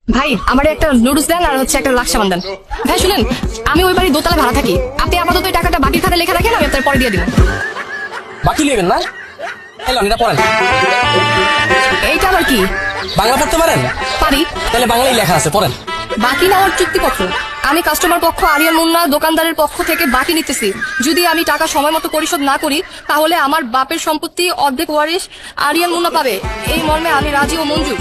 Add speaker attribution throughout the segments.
Speaker 1: ভাই আমার একটা নুডলস দেন আর হচ্ছে একটা লাক্স সাবান দেন। ভাই শুনেন, আমি ওই বাড়ি দোতলা ভাড়া থাকি, আপনি আপাতত এই টাকাটা বাকির খাতে লেখা রাখেন, আমি আপনার পরে দিয়ে দিব।
Speaker 2: বাকি নেবেন না? এলাম, এটা পড়েন।
Speaker 1: এইটা আবার কি?
Speaker 2: বাংলা পড়তে পারেন?
Speaker 1: পারি।
Speaker 2: তাহলে বাংলায় লেখা আছে, পড়েন।
Speaker 1: বাকি নেওয়ার চুক্তিপত্র। আমি কাস্টমার পক্ষ আরিয়ান মুন্না দোকানদারের পক্ষ থেকে বাকি নিতেছি। যদি আমি টাকা সময় মতো পরিশোধ না করি তাহলে আমার বাপের সম্পত্তি অর্ধেক ওয়ারিশ আরিয়ান মুন্না পাবে। এই মর্মে আমি রাজি ও মঞ্জুর।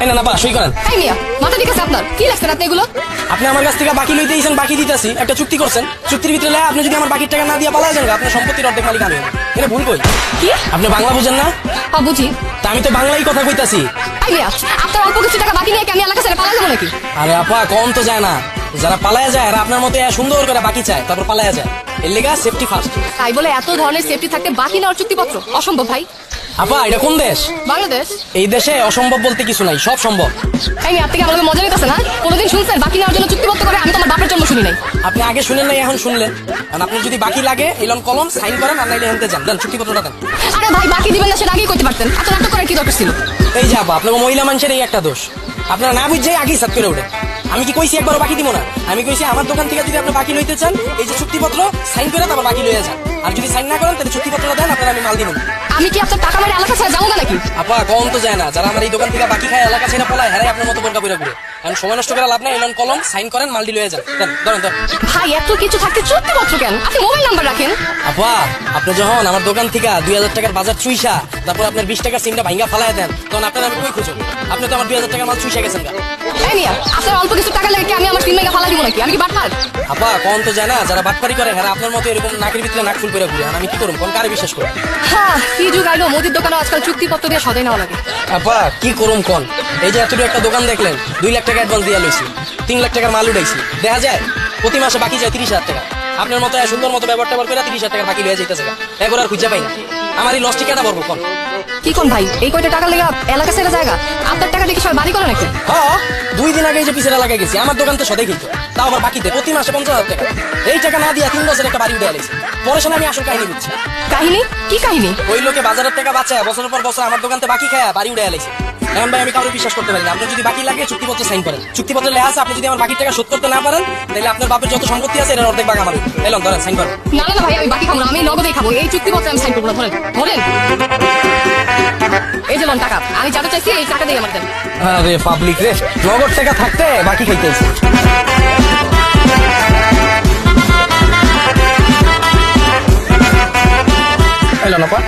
Speaker 2: না না, সই করেন।
Speaker 1: এই মিয়া, মাথা ঠিক আছে আপনার? কি লাগছে আপনি এগুলো?
Speaker 2: আপনি আমার কাছ থেকে বাকি লইতে দিয়েছেন, বাকি দিতেছি, একটা চুক্তি করছেন। চুক্তির ভিতরে লেখা, আপনি যদি আমার বাকির টাকা না দিয়ে পালাই যান, আপনার সম্পত্তির অর্ধেক মালিক আমি। এটা ভুল কই?
Speaker 1: কি?
Speaker 2: আপনি বাংলা বুঝেন না?
Speaker 1: হ্যাঁ বুঝি।
Speaker 2: তা আমি তো বাংলাই কথা কইতাছি।
Speaker 1: এই মিয়া, আপনার অল্প কিছু টাকা বাকি নিয়ে কি আমি এলাকা ছেড়ে পালা যাবো নাকি?
Speaker 2: আরে আপা, কম তো যায় না। যারা পালায়া যায় আর আপনার মতো সুন্দর করে বাকি চায়, তারপর পালায়া যায়। এর লেগা সেফটি ফার্স্ট।
Speaker 1: তাই বলে এত ধরনের সেফটি থাকতে বাকি নেওয়ার চুক্তিপত্র অসম্ভব ভাই।
Speaker 2: আপা, এটা কোন দেশ?
Speaker 1: বাংলাদেশ।
Speaker 2: এই দেশে অসম্ভব বলতে কিছু নাই, সব সম্ভব।
Speaker 1: এই মিয়া, আপনি কি আমাকে মজা নিতেছেন না? কোনোদিন শুনছেন বাকি নেওয়ার জন্য চুক্তিপত্র করে? আমি তো আমার বাপের জন্য শুনি নাই।
Speaker 2: আপনি আগে শুনেন নাই, এখন শুনলেন। কারণ আপনি যদি বাকি লাগে, এলন কলম সাইন করেন, আর নাইলে হেনতে যান, দেন চুক্তিপত্রটা দেন।
Speaker 1: আরে ভাই, বাকি দিবেন না সেটা আগেই করতে পারতেন, এত নাটক করার কি দরকার ছিল?
Speaker 2: এই যে আপা, আপনার মহিলা মানুষের এই একটা দোষ, আপনারা না বুঝে আগেই সাত করে ওঠে। আমি কি কইছি একবারও বাকি দিব না? আমি কইছি আমার দোকান থেকে যদি আপনি বাকি লইতে চান, এই যে চুক্তিপত্র সাইন করে তারপর বাকি লইয়া যান। আর যদি সাইন না করেন তাহলে চুক্তিপত্রটা দেন, আপনার আমি মাল দিব না।
Speaker 1: আমি কি আপনার টাকা মেরে এলাকা ছেড়ে যাবো না নাকি?
Speaker 2: আপা, কম তো যায় না। যারা আমার এই দোকান থেকে বাকি খায়, এলাকা ছেড়ে পলায়, হারাই আপনার মতো বোরকা পুরা ঘুরে। এখন সময় নষ্ট করে লাভ নাই, এলন কলম সাইন করেন, মালটি লইয়া যান। দেন, ধরেন ধরেন।
Speaker 1: ভাই এত কিছু থাকতে চুক্তিপত্র কেন? আপনি মোবাইল নাম্বার রাখেন।
Speaker 2: আপা, আপনি যখন আমার দোকান থেকে 2000 টাকার বাজার চুইসা, তারপর আপনার 20 টাকার সিমটা ভাঙ্গা ফালায় দেন, তখন আপনার আমি কই খুঁজব? আপনি তো আমার 2000 টাকার মাল চুইসা গেছেন।
Speaker 1: এই মিয়া, আপনার অল্প কিছু টাকা লেগে কি আমি আমার সিম মেগা ফালা দিব নাকি? আমি কি বাটপার?
Speaker 2: আপা, কম তো যায় না। যারা বাটপারি করে, হ্যাঁ আপনার মতো এরকম নাকের ভিতরে নাক ফুল করে ঘুরে। আর আমি কি করব? কোন কারে বিশ্বাস করব?
Speaker 1: হ্যাঁ, কি যুগ আইলো, মুদির দোকানে আজকাল চুক্তিপত্র দিয়ে সদাই নেওয়া লাগে।
Speaker 2: আপা, কি করুম কোন? এই যে এতটুকু একটা দোকান দেখলেন, 2 লাখ টাকা অ্যাডভান্স দিয়ে লইছি, 3 লাখ টাকার মাল উঠাইছি। দেখা যায় প্রতি মাসে বাকি যায় 30,000 টাকা। আপনার মতো সুন্দর মতো ব্যবহার ট্যাবহার করে 30,000 টাকার বাকি লইয়া যাইতেছে। এবার আর খুঁজে পাই না। আমার এই লসটি কেটা বলবো কোন?
Speaker 1: কি কোন ভাই, এই কয়টা টাকা লেগে এলাকা ছেড়ে জায়গা? আপনার টাকা দেখি সবাই বাড়ি করে নাকি?
Speaker 2: হ্যাঁ, 2 দিন আগে এই যে পিছের এলাকায় গেছি, আমার দোকান তো সদাই খেত, তাও আবার বাকিতে প্রতি মাসে 50,000 টাকা। এই টাকা না দিয়া 3 বছর একটা বাড়ি উঠে আলাইছি। পরে শোনা আমি আসল কাহিনী বুঝছি।
Speaker 1: কাহিনী? কি কাহিনী?
Speaker 2: ওই লোকে বাজারের টাকা বাঁচায় বছরের পর বছর আমার দোকানতে বাকি খায় বাড়ি উঠে আলাইছে। এখন ভাই আমি কাউকে বিশ্বাস করতে পারি না। আপনার যদি বাকি লাগে চুক্তিপত্র সাইন করেন। চুক্তিপত্রে লেখা আছে, আপনি যদি আমার বাকির টাকা শোধ করতে না পারেন, তাহলে আপনার বাপের যত সম্পত্তি আছে এর অর্ধেক ভাগ আমার। এলাম, ধরেন সাইন করেন।
Speaker 1: না না না ভাই, আমি বাকি খাবো না, আমি নগদেই খাবো। এই চুক্তিপত্রে আমি সাইন করবো না। ধরেন ধরেন, এই যে লোন টাকা, আমি যাতে চাইছি এই টাকা দিয়ে আমার দেন।
Speaker 2: আরে পাবলিক রে, নগদ টাকা থাকতে বাকি খাইতেছি। এলো না পা।